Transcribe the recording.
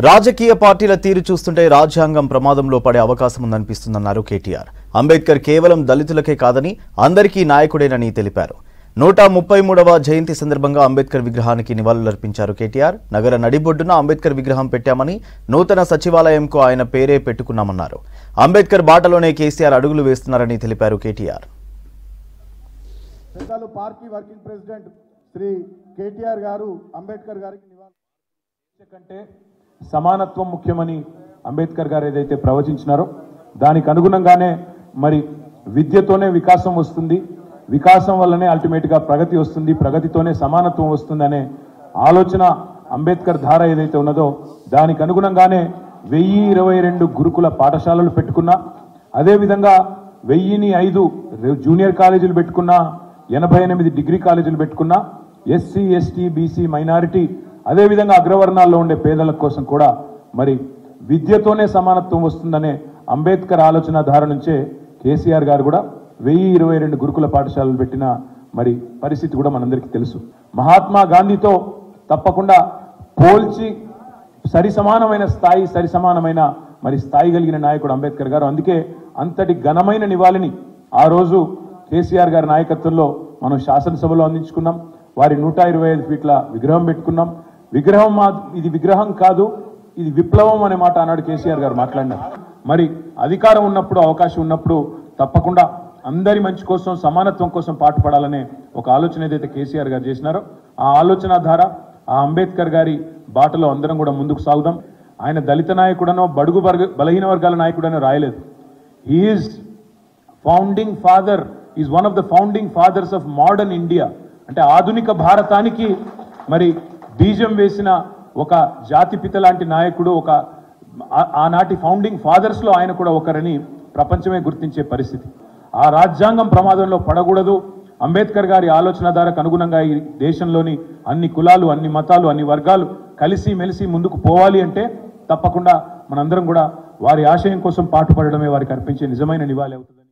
రాజకీయ పార్టీల తీరు చూస్తుంటే రాజ్యాంగం ప్రమాదంలో పడే అవకాశం ఉందనిపిస్తుందన్నారు కేటీఆర్. అంబేద్కర్ కేవలం దళితులకే కాదని అందరికీ నాయకుడేనని తెలిపారు. 133వ జయంతి సందర్భంగా అంబేద్కర్ విగ్రహానికి నివాళులర్పించారు కేటీఆర్. నగర నడిబొడ్డున అంబేద్కర్ విగ్రహం పెట్టామని, నూతన సచివాలయంకు ఆయన పేరే పెట్టుకున్నామన్నారు. అంబేద్కర్ బాటలోనే కేసీఆర్ అడుగులు వేస్తున్నారని తెలిపారు KTR. Party working president Shri KTR గారు అంబేద్కర్ గారికి కంటే సమానత్వం ముఖ్యమని అంబేద్కర్ గారు ఏదైతే ప్రవచించినారో దానికి అనుగుణంగానే మరి విద్యతోనే వికాసం వస్తుంది, వికాసం వల్లనే అల్టిమేట్గా ప్రగతి వస్తుంది, ప్రగతితోనే సమానత్వం వస్తుందనే ఆలోచన అంబేద్కర్ ధార ఏదైతే ఉన్నదో దానికి అనుగుణంగానే 1022 గురుకుల పాఠశాలలు పెట్టుకున్నా, అదేవిధంగా 1005 జూనియర్ కాలేజీలు పెట్టుకున్నా, 88 డిగ్రీ కాలేజీలు పెట్టుకున్నా, ఎస్సీ ఎస్టీ బీసీ మైనారిటీ అదేవిధంగా అగ్రవర్ణాల్లో ఉండే పేదల కోసం కూడా మరి విద్యతోనే సమానత్వం వస్తుందనే అంబేద్కర్ ఆలోచన ధార నుంచే కేసీఆర్ గారు కూడా 1022 గురుకుల పాఠశాలలు పెట్టిన మరి పరిస్థితి కూడా మనందరికీ తెలుసు. మహాత్మా గాంధీతో తప్పకుండా పోల్చి సరిసమానమైన స్థాయి కలిగిన నాయకుడు అంబేద్కర్ గారు. అందుకే అంతటి ఘనమైన నివాళిని ఆ రోజు కేసీఆర్ గారి నాయకత్వంలో మనం శాసనసభలో అందించుకున్నాం. వారి 125 ఫీట్ల విగ్రహం పెట్టుకున్నాం. ఇది విగ్రహం కాదు, ఇది విప్లవం అనే మాట ఆనాడు కేసీఆర్ గారు మాట్లాడినారు. మరి అధికారం ఉన్నప్పుడు, అవకాశం ఉన్నప్పుడు తప్పకుండా అందరి మంచి కోసం, సమానత్వం కోసం పాటుపడాలనే ఒక ఆలోచన ఏదైతే కేసీఆర్ గారు చేసినారో ఆ ఆలోచన ద్వారా ఆ అంబేద్కర్ గారి బాటలో అందరం కూడా ముందుకు సాగుదాం. ఆయన దళిత నాయకుడనో బడుగు బలహీన వర్గాల నాయకుడనో రాయలేదు. He is founding father, is one of the founding fathers of modern India. అంటే ఆధునిక భారతానికి మరి బీజం వేసిన ఒక జాతిపిత లాంటి నాయకుడు, ఒక ఆనాటి ఫౌండింగ్ ఫాదర్స్లో ఆయన కూడా ఒకరని ప్రపంచమే గుర్తించే పరిస్థితి. ఆ రాజ్యాంగం ప్రమాదంలో పడకూడదు. అంబేద్కర్ గారి ఆలోచన ధారకు అనుగుణంగా ఈ దేశంలోని అన్ని కులాలు, అన్ని మతాలు, అన్ని వర్గాలు కలిసి మెలిసి ముందుకు పోవాలి అంటే తప్పకుండా మనందరం కూడా వారి ఆశయం కోసం పాటుపడడమే వారికి అర్పించే నిజమైన నివాళి అవుతుంది.